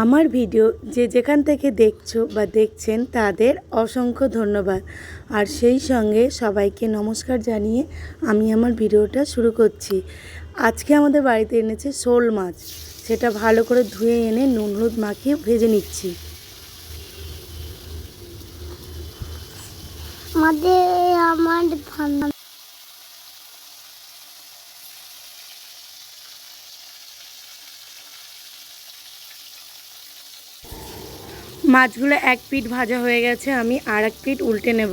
আমার ভিডিও যে যেখান থেকে দেখছো বা দেখছেন তাদের অসংখ্য ধন্যবাদ। আর সেই সঙ্গে সবাইকে নমস্কার জানিয়ে আমি আমার ভিডিওটা শুরু করছি। আজকে আমাদের বাড়িতে এনেছে শোল মাছ, সেটা ভালো করে ধুয়ে এনে নুন হলুদ মাখিয়ে ভেজে নিচ্ছি। মাছগুলো এক পিঠ ভাজা হয়ে গেছে, আমি আর এক পিঠ উল্টে নেব।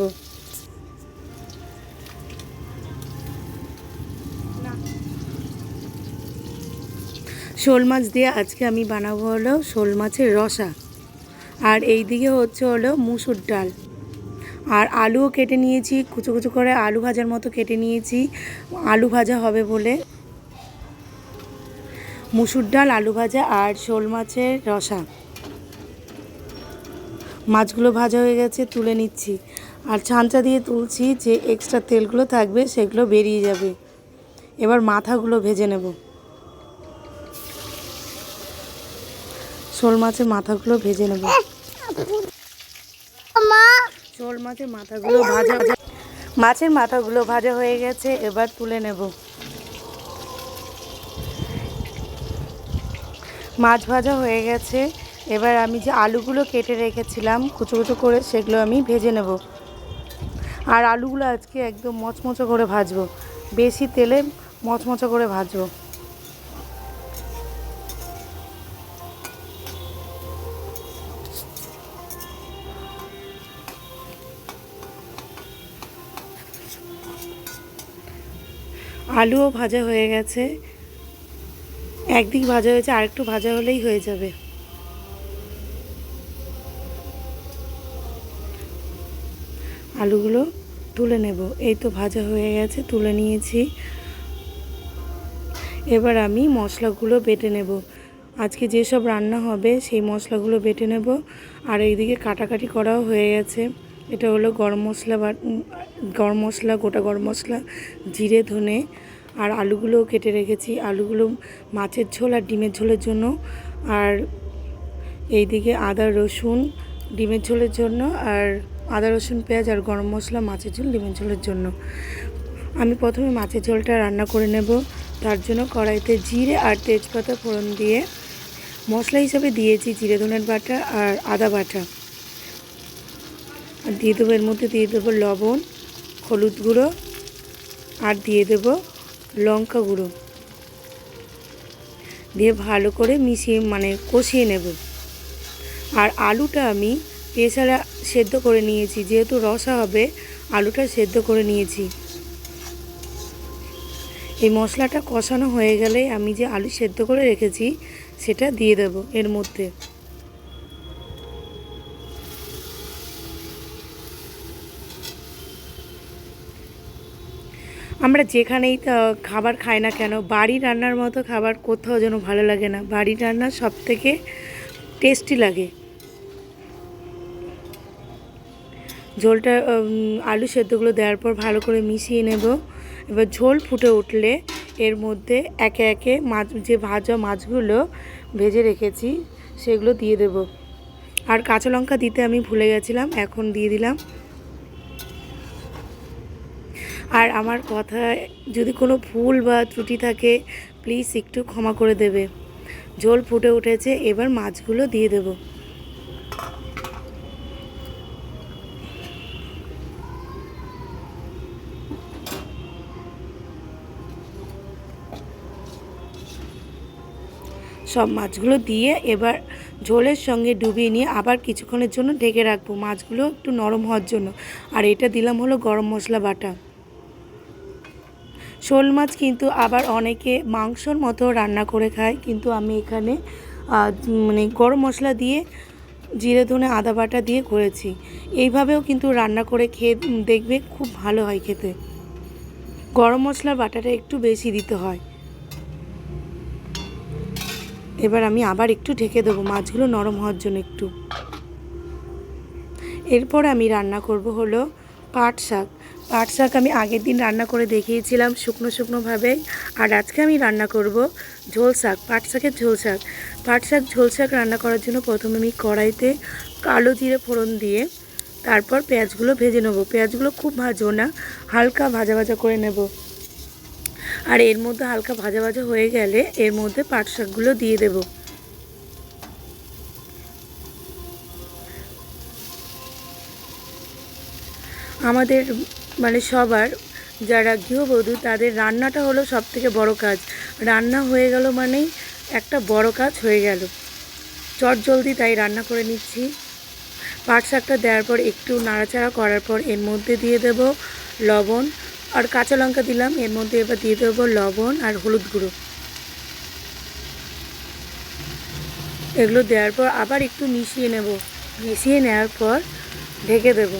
শোল মাছ দিয়ে আজকে আমি বানাবো হলো শোল মাছের রসা। আর এই দিকে হচ্ছে হলো মুসুর ডাল, আর আলুও কেটে নিয়েছি, কুচো কুচো করে আলু ভাজার মতো কেটে নিয়েছি, আলু ভাজা হবে বলে। মুসুর ডাল, আলু ভাজা আর শোল মাছের রসা। মাছগুলো ভাজা হয়ে গেছে, তুলে নিচ্ছি। আর ছাঁচা দিয়ে তুলছি, যে এক্সট্রা তেলগুলো থাকবে সেগুলো বেরিয়ে যাবে। এবার মাথাগুলো ভেজে নেব। শোল মাছের মাথাগুলো ভেজে নেব। শোল মাছের মাথাগুলো মাছের মাথাগুলো ভাজা হয়ে গেছে, এবার তুলে নেব। মাছ ভাজা হয়ে গেছে, এবার আমি যে আলুগুলো কেটে রেখেছিলাম কুচো কুচো করে, সেগুলো আমি ভেজে নেব। আর আলুগুলো আজকে একদম মচমচো করে ভাজবো, বেশি তেলে মচমচো করে ভাজবো। আলুও ভাজা হয়ে গেছে, একদিক ভাজা হয়েছে, আরেকটু ভাজা হলেই হয়ে যাবে। আলুগুলো তুলে নেব। এই তো ভাজা হয়ে গেছে, তুলে নিয়েছি। এবার আমি মশলাগুলো বেটে নেব। আজকে যেসব রান্না হবে সেই মশলাগুলো বেটে নেব। আর এইদিকে কাটাকাটি করাও হয়ে গেছে। এটা হলো গরম মশলা, গোটা গরম মশলা, জিরে, ধনে। আর আলুগুলোও কেটে রেখেছি, আলুগুলো মাছের ঝোল আর ডিমের ঝোলের জন্য। আর এইদিকে আদা রসুন ডিমের ঝোলের জন্য, আর আদা রসুন পেঁয়াজ আর গরম মশলা মাছের ঝোল ডিমের ঝোলের জন্য। আমি প্রথমে মাছের ঝোলটা রান্না করে নেব। তার জন্য কড়াইতে জিরে আর তেজপাতা ফোড়ন দিয়ে মশলা হিসাবে দিয়েছি জিরে ধনের বাটা আর আদা বাটা। আর দিয়ে দেবো, এর মধ্যে দিয়ে দেবো লবণ, হলুদ গুঁড়ো, আর দিয়ে দেব লঙ্কা গুঁড়ো। দিয়ে ভালো করে কষিয়ে নেব। আর আলুটা আমি প্রেসারে সেদ্ধ করে নিয়েছি, যেহেতু রসা হবে আলুটা সেদ্ধ করে নিয়েছি। এই মশলাটা কষানো হয়ে গেলে আমি যে আলু সেদ্ধ করে রেখেছি সেটা দিয়ে দেব এর মধ্যে। আমরা যেখানেই খাবার খাই না কেন, বাড়ির রান্নার মতো খাবার কোথাও যেন ভালো লাগে না। বাড়ির রান্না সব থেকে টেস্টি লাগে। ঝোলটা আলু সেদ্ধগুলো দেওয়ার পর ভালো করে মিশিয়ে নেব। এবার ঝোল ফুটে উঠলে এর মধ্যে একে একে যে ভাজা মাছগুলো ভেজে রেখেছি সেগুলো দিয়ে দেব। আর কাঁচা লঙ্কা দিতে আমি ভুলে গেছিলাম, এখন দিয়ে দিলাম। আর আমার কথায় যদি কোনো ভুল বা ত্রুটি থাকে প্লিজ একটু ক্ষমা করে দেবে। ঝোল ফুটে উঠেছে, এবার মাছগুলো দিয়ে দেব। সব মাছগুলো দিয়ে এবার ঝোলের সঙ্গে ডুবিয়ে নিয়ে আবার কিছুক্ষণের জন্য ঢেকে রাখবো, মাছগুলো একটু নরম হওয়ার জন্য। আর এটা দিলাম হলো গরম মশলা বাটা। শোল মাছ কিন্তু আবার অনেকে মাংসর মতো রান্না করে খায়, কিন্তু আমি এখানে গরম মশলা দিয়ে জিরে ধনে আদা বাটা দিয়ে করেছি। এইভাবেও কিন্তু রান্না করে খেয়ে দেখবে, খুব ভালো হয় খেতে। গরম মশলার বাটাটা একটু বেশি দিতে হয়। এবার আমি আবার একটু ঢেকে দেবো মাছগুলো নরম হওয়ার জন্য একটু। এরপর আমি রান্না করব হলো পাট শাক। পাট শাক আমি আগের দিন রান্না করে দেখিয়েছিলাম শুকনো শুকনোভাবে, আর আজকে আমি রান্না করব ঝোল শাক, পাট শাকের ঝোল শাক। পাট শাক ঝোল শাক রান্না করার জন্য প্রথমে আমি কড়াইতে কালো জিরে ফোড়ন দিয়ে তারপর পেঁয়াজগুলো ভেজে নেব। পেঁয়াজগুলো খুব ভাজবো না, হালকা ভাজা ভাজা করে নেব। আর এর মধ্যে হালকা ভাজা ভাজা হয়ে গেলে এর মধ্যে পাট শাকগুলো দিয়ে দেব। আমাদের সবার যারা গৃহবধূ তাদের রান্নাটা হলো সবথেকে বড় কাজ। রান্না হয়ে গেল মানেই একটা বড় কাজ হয়ে গেল। চটজলদি তাই রান্না করে নিচ্ছি। পাট শাকটা দেওয়ার পর একটু নাড়াচাড়া করার পর এর মধ্যে দিয়ে দেব লবণ আর কাঁচা লঙ্কা দিলাম। এর মধ্যে এবার দিয়ে দেবো লবণ আর হলুদ গুঁড়ো। এগুলো দেওয়ার পর আবার একটু মিশিয়ে নেব। মিশিয়ে নেওয়ার পর ঢেকে দেব।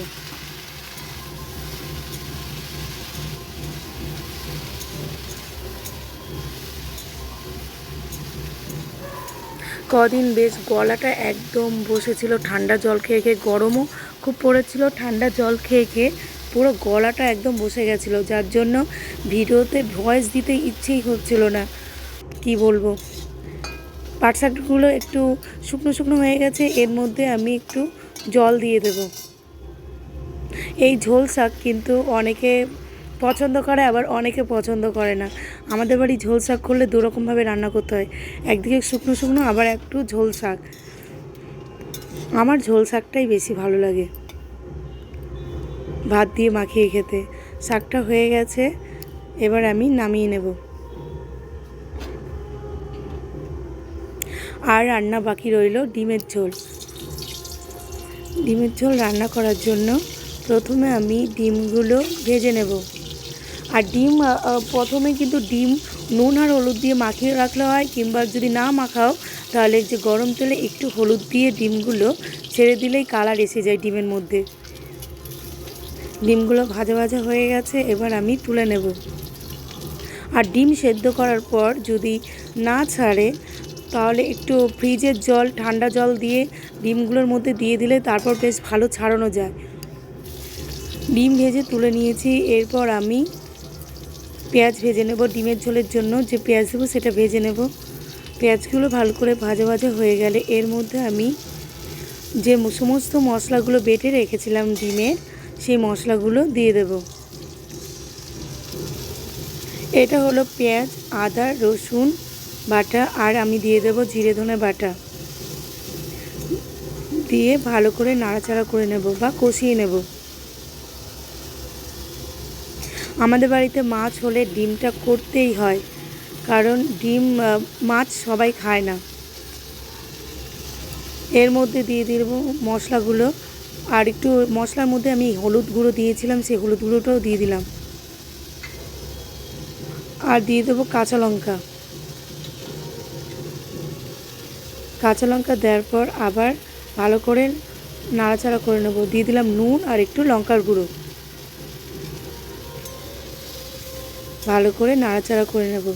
কদিন বেশ গলাটা একদম বসেছিল, ঠান্ডা জল খেয়ে খেয়ে, গরমও খুব পড়েছিল, ঠান্ডা জল খেয়ে খেয়ে পুরো গলাটা একদম বসে গেছিলো, যার জন্য ভিডিওতে ভয়েস দিতে ইচ্ছেই হচ্ছিল না। কি বলবো, পাট শাকগুলো একটু শুকনো শুকনো হয়ে গেছে, এর মধ্যে আমি একটু জল দিয়ে দেব। এই ঝোল শাক কিন্তু অনেকে পছন্দ করে, আবার অনেকে পছন্দ করে না। আমাদের বাড়ি ঝোল শাক করলে দুরকমভাবে রান্না করতে হয়, একদিকে শুকনো শুকনো আবার একটু ঝোল শাক। আমার ঝোল শাকটাই বেশি ভালো লাগে ভাত দিয়ে মাখিয়ে খেতে। শাকটা হয়ে গেছে, এবার আমি নামিয়ে নেব। আর রান্না বাকি রইল ডিমের ঝোল। ডিমের ঝোল রান্না করার জন্য প্রথমে আমি ডিমগুলো ভেজে নেব। আর ডিম প্রথমে কিন্তু ডিম নুন আর হলুদ দিয়ে মাখিয়ে রাখলে হয়, কিংবা যদি না মাখাও তাহলে যে গরম তেলে একটু হলুদ দিয়ে ডিমগুলো ছেড়ে দিলেই কালার এসে যায় ডিমের মধ্যে। ডিমগুলো ভাজা ভাজা হয়ে গেছে, এবার আমি তুলে নেব। আর ডিম সেদ্ধ করার পর যদি না ছাড়ে তাহলে একটু ফ্রিজের জল, ঠান্ডা জল দিয়ে ডিমগুলোর মধ্যে দিয়ে দিলে তারপর বেশ ভালো ছাড়ানো যায়। ডিম ভেজে তুলে নিয়েছি, এরপর আমি পেঁয়াজ ভেজে নেব। ডিমের ঝোলের জন্য যে পেঁয়াজ দেবো সেটা ভেজে নেব। পেঁয়াজগুলো ভালো করে ভাজা ভাজা হয়ে গেলে এর মধ্যে আমি যে সমস্ত মশলাগুলো বেটে রেখেছিলাম ডিমের, সেই মশলাগুলো দিয়ে দেব। এটা হলো পেঁয়াজ, আদা, রসুন বাটা, আর আমি দিয়ে দেব জিরে ধনে বাটা। দিয়ে ভালো করে নাড়াচাড়া করে নেব বা কষিয়ে নেব। আমাদের বাড়িতে মাছ হলে ডিমটা করতেই হয়, কারণ ডিম মাছ সবাই খায় না। এর মধ্যে দিয়ে দেব মশলাগুলো, আর একটু মশলার মধ্যে আমি হলুদ গুঁড়ো দিয়েছিলাম, সেই হলুদ গুঁড়োটাও দিয়ে দিলাম। আর দিয়ে দেবো কাঁচা লঙ্কা। কাঁচা লঙ্কা দেওয়ার পর আবার ভালো করে নাড়াচাড়া করে নেব। দিয়ে দিলাম নুন আর একটু লঙ্কার গুঁড়ো। ভালো করে নাড়াচাড়া করে নেব।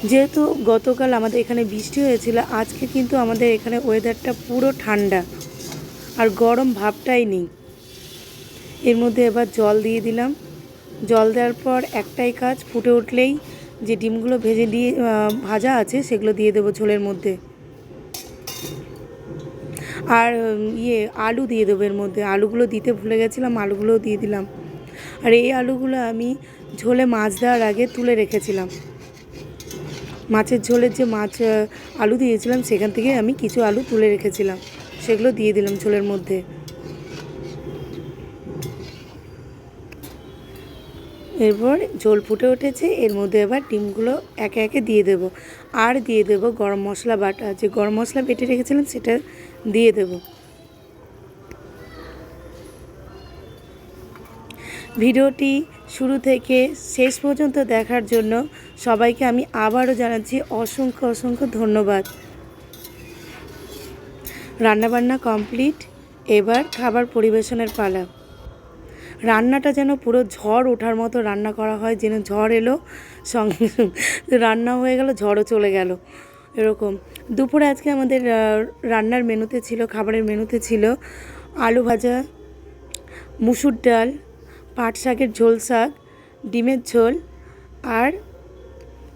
যেহেতু গতকাল আমাদের এখানে বৃষ্টি হয়েছিল, আজকে কিন্তু আমাদের এখানে ওয়েদারটা পুরো ঠান্ডা, আর গরম ভাবটাই নেই। এর মধ্যে এবার জল দিয়ে দিলাম। জল দেওয়ার পর একটাই কাজ, ফুটে উঠলেই যে ডিমগুলো ভাজা আছে সেগুলো দিয়ে দেবো ঝোলের মধ্যে। আর আলু দিয়ে দেবো এর মধ্যে। আলুগুলো দিতে ভুলে গেছিলাম, আলুগুলোও দিয়ে দিলাম। আর এই আলুগুলো আমি ঝোলে মাছ দেওয়ার আগে তুলে রেখেছিলাম। মাছের ঝোলের যে আলু দিয়েছিলাম সেখান থেকে আমি কিছু আলু তুলে রেখেছিলাম, সেগুলো দিয়ে দিলাম ঝোলের মধ্যে। এরপর ঝোল ফুটে উঠেছে, এর মধ্যে এবার ডিমগুলো একে একে দিয়ে দেব। আর দিয়ে দেব গরম মশলা বাটা, যে গরম মশলা বেটে রেখেছিলাম সেটা দিয়ে দেব। ভিডিওটি শুরু থেকে শেষ পর্যন্ত দেখার জন্য সবাইকে আমি আবারও জানাচ্ছি অসংখ্য অসংখ্য ধন্যবাদ। রান্নাবান্না কমপ্লিট, এবার খাবার পরিবেশনের পালা। রান্নাটা যেন পুরো ঝড় ওঠার মতো রান্না করা হয়, যেন ঝড় এলো সঙ্গে রান্না হয়ে গেল, ঝড়ও চলে গেল। এরকম। দুপুরে আজকে আমাদের রান্নার মেনুতে ছিল, খাবারের মেনুতে ছিল আলু ভাজা, মুসুর ডাল, পাট শাকের ঝোল শাক, ডিমের ঝোল আর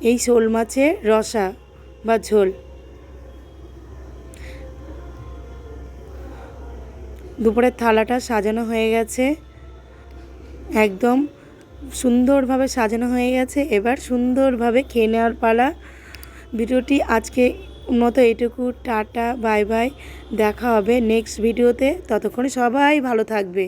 এই শোল মাছের রসা বা ঝোল। দুপুরের থালাটা সাজানো হয়ে গেছে, একদম সুন্দরভাবে সাজানো হয়ে গেছে। এবার সুন্দরভাবে খেয়ে নেওয়ার পালা। ভিডিওটি আজকে মতো এটুকু। Tata, bye bye. দেখা হবে নেক্সট ভিডিওতে। ততক্ষণে সবাই ভালো থাকবে।